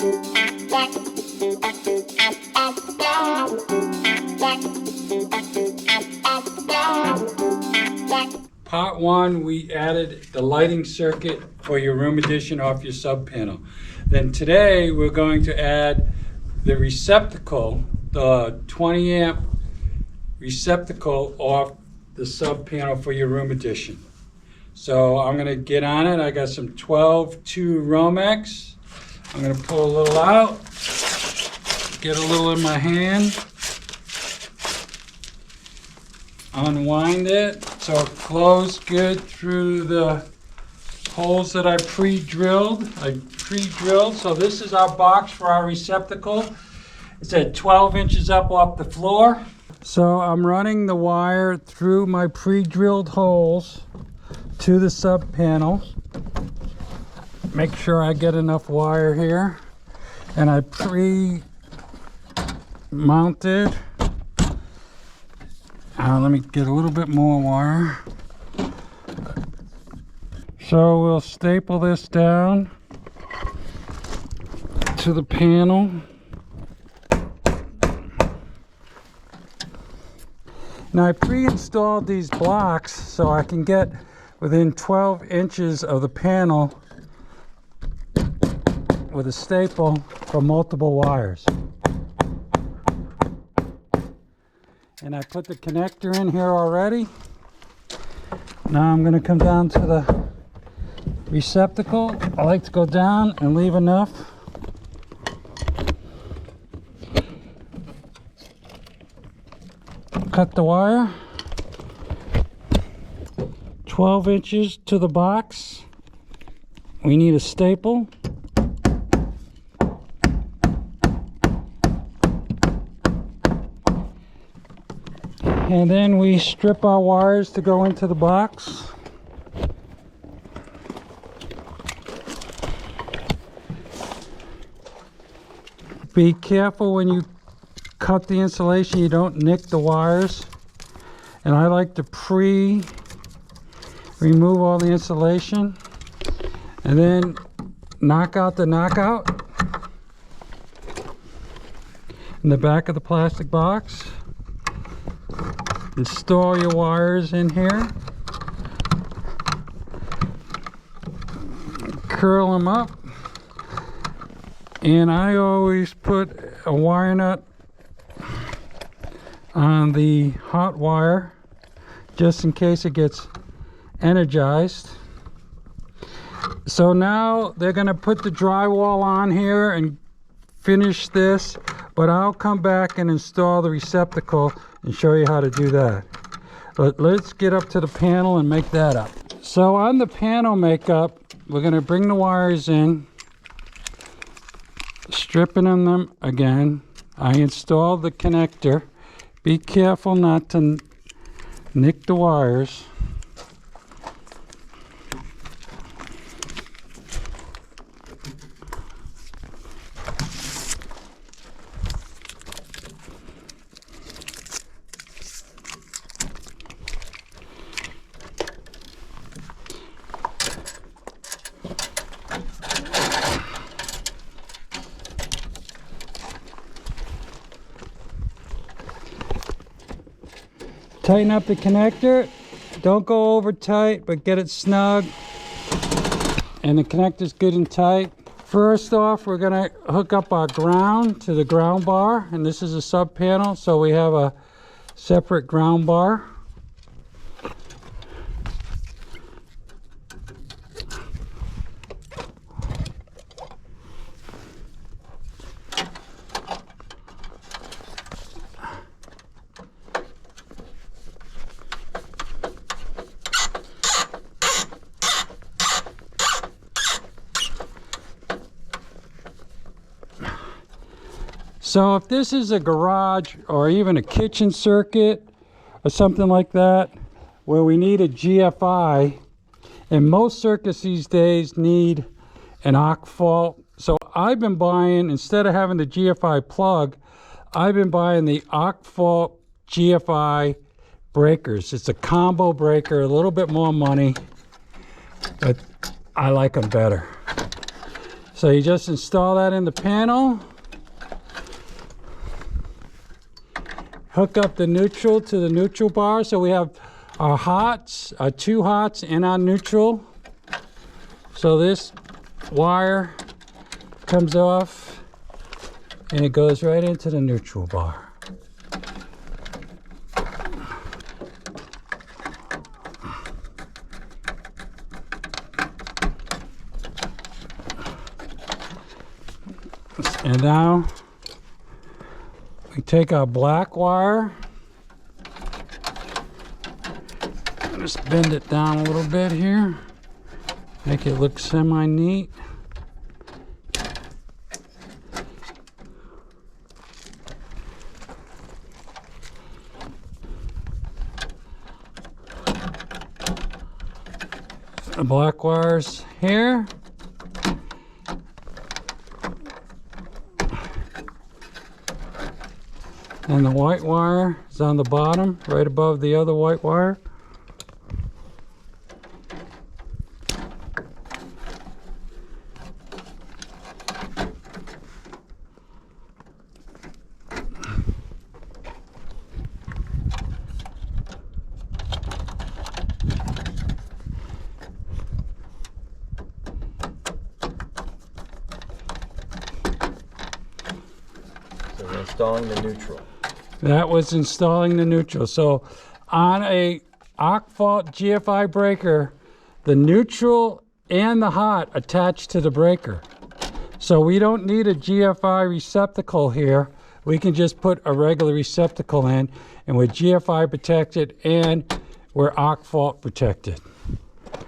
Part one, we added the lighting circuit for your room addition off your sub panel. Then today we're going to add the receptacle, the 20 amp receptacle off the sub panel for your room addition. So I'm going to get on it. I got some 12-2 Romex. I'm going to pull a little out, get a little in my hand, unwind it so it flows good through the holes that I pre-drilled. So this is our box for our receptacle. It's at 12 inches up off the floor. So I'm running the wire through my pre-drilled holes to the sub panel. Make sure I get enough wire here. And I pre-mounted. Let me get a little bit more wire. So we'll staple this down to the panel. Now I pre-installed these blocks so I can get within 12 inches of the panel with a staple for multiple wires. And I put the connector in here already. Now I'm going to come down to the receptacle. I like to go down and leave enough. Cut the wire. 12 inches to the box. We need a staple. And then we strip our wires to go into the box. Be careful when you cut the insulation, you don't nick the wires. And I like to remove all the insulation and then knock out the knockout in the back of the plastic box. Install your wires in here. Curl them up. And I always put a wire nut on the hot wire just in case it gets energized. So now they're going to put the drywall on here and finish this, but I'll come back and install the receptacle and show you how to do that. But let's get up to the panel and make that up. So on the panel makeup, we're going to bring the wires in, stripping them again. I installed the connector. Be careful not to nick the wires. Tighten up the connector. Don't go over tight, but get it snug. And the connector's good and tight. First off, we're going to hook up our ground to the ground bar. And this is a sub panel, so we have a separate ground bar. So if this is a garage or even a kitchen circuit or something like that where we need a GFI, and most circuits these days need an arc fault. So I've been buying, instead of having the GFI plug, I've been buying the arc fault GFI breakers. It's a combo breaker, a little bit more money, but I like them better. So you just install that in the panel. Hook up the neutral to the neutral bar. So we have our hots, our 2 hots and our neutral. So this wire comes off and it goes right into the neutral bar. And now we take our black wire, just bend it down a little bit here, make it look semi-neat. The black wire's here. And the white wire is on the bottom, right above the other white wire. So we're installing the neutral. That was installing the neutral. So on a ArcVault GFI breaker, the neutral and the hot attach to the breaker. So we don't need a GFI receptacle here. We can just put a regular receptacle in, and we're GFI protected and we're ArcVault protected.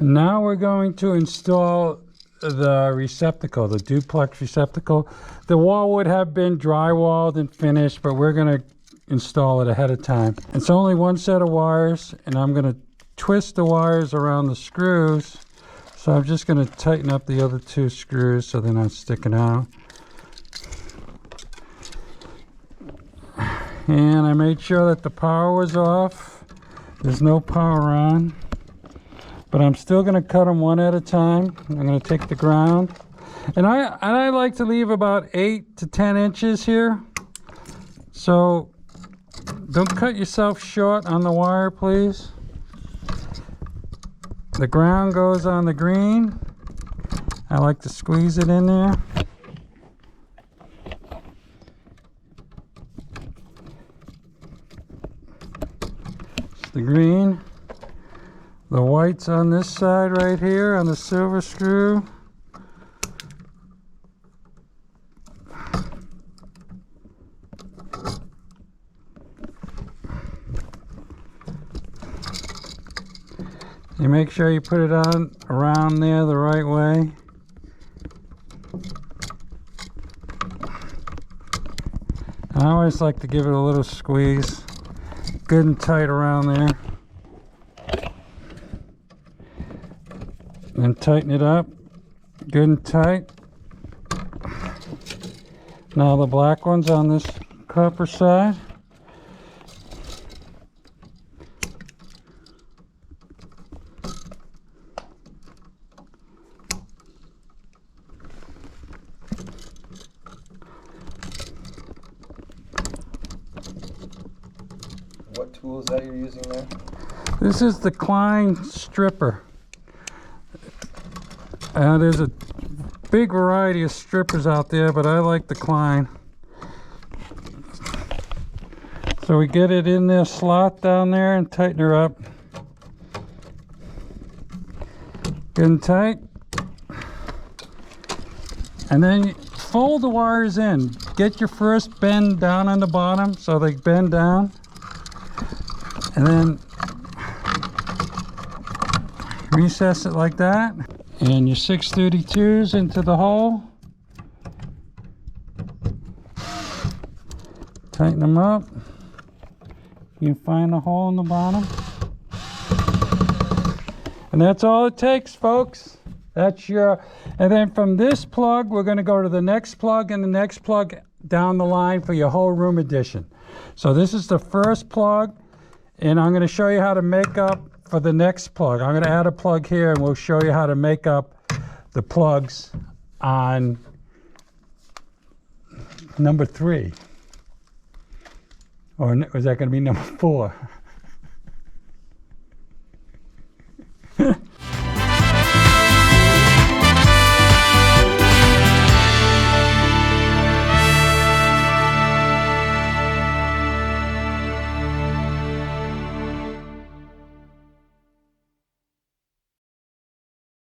Now we're going to install the receptacle, the duplex receptacle. The wall would have been drywalled and finished, but we're going to install it ahead of time. It's only 1 set of wires, and I'm going to twist the wires around the screws. So I'm just going to tighten up the other 2 screws so they're not sticking out. And I made sure that the power was off. There's no power on. But I'm still going to cut them one at a time. I'm going to take the ground. And I like to leave about 8 to 10 inches here. So don't cut yourself short on the wire, please. The ground goes on the green. I like to squeeze it in there. It's the green. The white's on this side right here on the silver screw. You make sure you put it on around there the right way. I always like to give it a little squeeze, good and tight around there. And tighten it up, good and tight. Now the black one's on this copper side. What tool is that you're using there? This is the Klein stripper. There's a big variety of strippers out there, but I like the Klein. So we get it in this slot down there and tighten her up. Good and tight. And then fold the wires in. Get your first bend down on the bottom so they bend down. And then recess it like that. And your 632s into the hole. Tighten them up. You can find the hole in the bottom. And that's all it takes, folks. That's your, and then from this plug, we're going to go to the next plug and the next plug down the line for your whole room addition. So this is the first plug, and I'm going to show you how to make up for the next plug. I'm going to add a plug here, and we'll show you how to make up the plugs on number 3. Or was that going to be number 4?